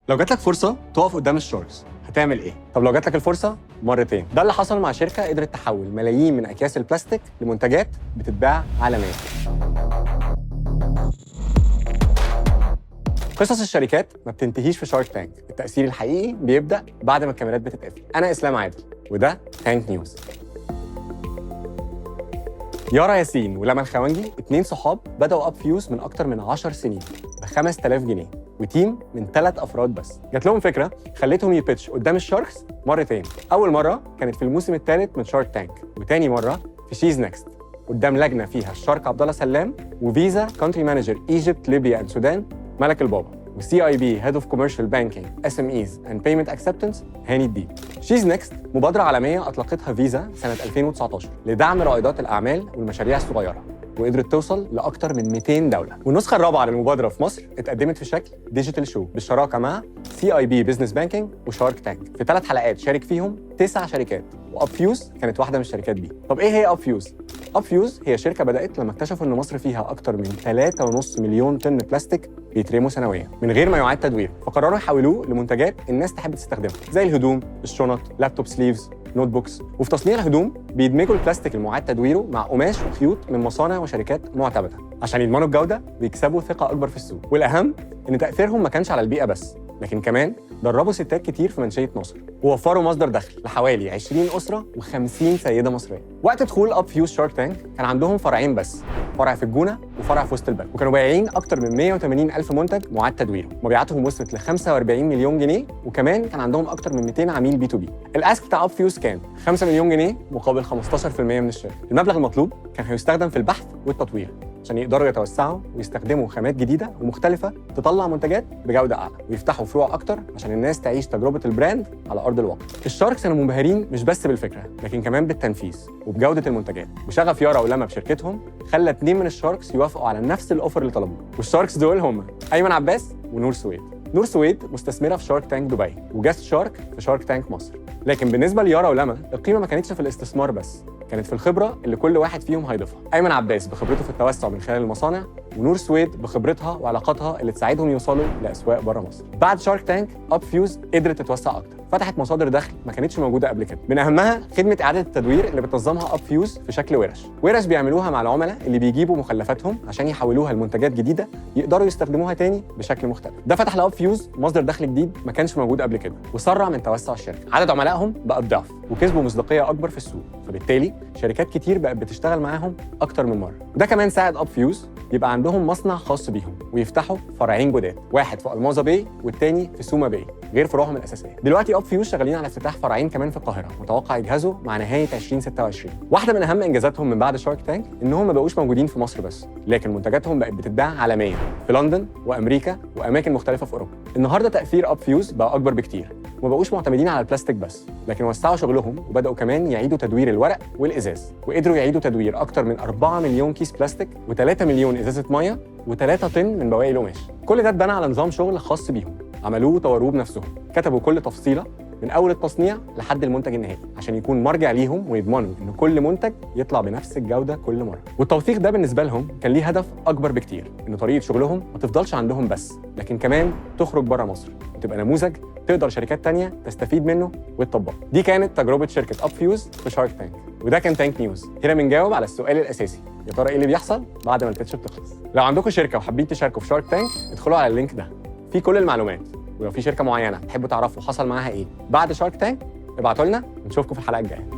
لو جات لك فرصة تقف قدام الشاركس هتعمل ايه؟ طب لو جات لك الفرصة مرتين، ده اللي حصل مع شركة قدرت تحول ملايين من أكياس البلاستيك لمنتجات بتتباع عالمياً. قصص الشركات ما بتنتهيش في شارك تانك، التأثير الحقيقي بيبدأ بعد ما الكاميرات بتتقفل. أنا إسلام عادل وده تانك نيوز. يارا ياسين ولما الخوانجي 2 صحاب بدأوا أب فيوز من أكتر من 10 سنين ب 5000 جنيه وتيم من 3 أفراد بس. جات لهم فكرة خلتهم يبيتش قدام الشاركس مرتين. أول مرة كانت في الموسم الثالث من شارك تانك، وتاني مرة في شيز نيكست قدام لجنة فيها الشارك عبد الله سلام وفيزا كونتري مانجر ايجيبت ليبيا اند السودان ملك البابا وسي اي بي هيد اوف كوميرشال بانكينج اس ام ايز اند بيمنت اكسبتنس هاني الدين. شيز نيكست مبادرة عالمية أطلقتها فيزا سنة 2019 لدعم رائدات الأعمال والمشاريع الصغيرة، وقدرت توصل لأكثر من 200 دولة. والنسخة الرابعة للمبادرة في مصر اتقدمت في شكل ديجيتال شو بالشراكة مع سي اي بي بزنس بانكينج وشارك تانك. في 3 حلقات شارك فيهم 9 شركات، وأب فيوز كانت واحدة من الشركات دي. طب إيه هي أب فيوز؟ أب فيوز هي شركة بدأت لما اكتشفوا إن مصر فيها أكتر من 3.5 مليون طن بلاستيك بيترموا سنويا من غير ما يعاد تدويره، فقرروا يحولوه لمنتجات الناس تحب تستخدمها زي الهدوم، الشنط، لابتوب سليفز، نوت بوكس. وفي تصنيع الهدوم بيدمجوا البلاستيك المعاد تدويره مع قماش وخيوط من مصانع وشركات معتمده عشان يضمنوا الجوده ويكسبوا ثقه اكبر في السوق. والاهم ان تاثيرهم ما كانش على البيئه بس، لكن كمان دربوا ستات كتير في منشيه نصر ووفروا مصدر دخل لحوالي 20 اسره و50 سيده مصريه. وقت دخول اب فيوز شارك تانك كان عندهم فرعين بس، فرع في الجونه وفرع في وسط البلد، وكانوا بايعين اكتر من 180 الف منتج معاد تدويره. مبيعاتهم وصلت ل 45 مليون جنيه، وكمان كان عندهم اكتر من 200 عميل بي تو بي. الاسك بتاع اب فيوز كان 5 مليون جنيه مقابل 15% من الشركه. المبلغ المطلوب كان هيستخدم في البحث والتطوير عشان يقدروا يتوسعوا ويستخدموا خامات جديده ومختلفه تطلع منتجات بجوده اعلى، ويفتحوا فروع اكتر عشان الناس تعيش تجربه البراند على ارض الواقع. الشاركس كانوا منبهرين مش بس بالفكره، لكن كمان بالتنفيذ وبجوده المنتجات. وشغف يارا ولما بشركتهم خلى 2 من الشاركس يوافقوا على نفس الاوفر اللي طلبوه. والشاركس دول هم ايمن عباس ونور سويد. نور سويد مستثمره في شارك تانك دبي وجاست شارك في شارك تانك مصر. لكن بالنسبه ليارا ولما القيمه ما كانتش في الاستثمار بس، كانت في الخبره اللي كل واحد فيهم هيضيفها. ايمن عباس بخبرته في التوسع من خلال المصانع، ونور سويد بخبرتها وعلاقاتها اللي تساعدهم يوصلوا لاسواق بره مصر. بعد شارك تانك اب فيوز قدرت تتوسع اكتر، فتحت مصادر دخل ما كانتش موجوده قبل كده. من اهمها خدمه اعاده التدوير اللي بتنظمها اب فيوز في شكل ورش بيعملوها مع العملاء اللي بيجيبوا مخلفاتهم عشان يحولوها لمنتجات جديده يقدروا يستخدموها تاني بشكل مختلف. ده فتح لاب فيوز مصدر دخل جديد ما كانش موجود قبل كده، وسرع من توسع الشركه. عدد عملائهم بقى الضعف وكسبوا مصداقيه اكبر في السوق، فبالتالي شركات كتير بقت بتشتغل معاهم اكتر من مره. وده كمان ساعد اب فيوز يبقى عندهم مصنع خاص بيهم ويفتحوا فرعين جداد، واحد في الماظة باي والتاني في سوما باي غير فروعهم الاساسيه. دلوقتي اب فيوز شغالين على افتتاح فرعين كمان في القاهره، متوقع يجهزوا مع نهايه 2026. واحده من اهم انجازاتهم من بعد شارك تانك انهم ما بقوش موجودين في مصر بس، لكن منتجاتهم بقت بتتباع عالميا في لندن وامريكا واماكن مختلفه في اوروبا. النهارده تاثير اب فيوز بقى اكبر بكتير، وما بقوش معتمدين على البلاستيك بس، لكن وسعوا شغلهم وبداوا كمان يعيدوا تدوير الورق والازاز، وقدروا يعيدوا تدوير اكتر من 4 مليون كيس بلاستيك و3 مليون ازازه ميه و3 طن من بواقي القماش. كل ده اتبنى على نظام شغل خاص بيهم، عملوه وطوروه بنفسهم، كتبوا كل تفصيله من اول التصنيع لحد المنتج النهائي عشان يكون مرجع ليهم ويضمنوا ان كل منتج يطلع بنفس الجوده كل مره. والتوثيق ده بالنسبه لهم كان ليه هدف اكبر بكتير، ان طريقه شغلهم ما تفضلش عندهم بس، لكن كمان تخرج بره مصر وتبقى نموذج تقدر شركات تانية تستفيد منه وتطبقه. دي كانت تجربه شركه اب فيوز في شارك تانك، وده كان تانك نيوز. هنا بنجاوب على السؤال الاساسي، يا ترى ايه اللي بيحصل بعد ما البيتش بتخلص؟ لو عندكم شركه وحابين تشاركوا في شارك تانك ادخلوا على اللينك ده فيه كل المعلومات. ولو في شركه معينه تحبوا تعرفوا حصل معاها ايه بعد شارك تانك ابعتوا لنا ونشوفكم في الحلقه الجايه.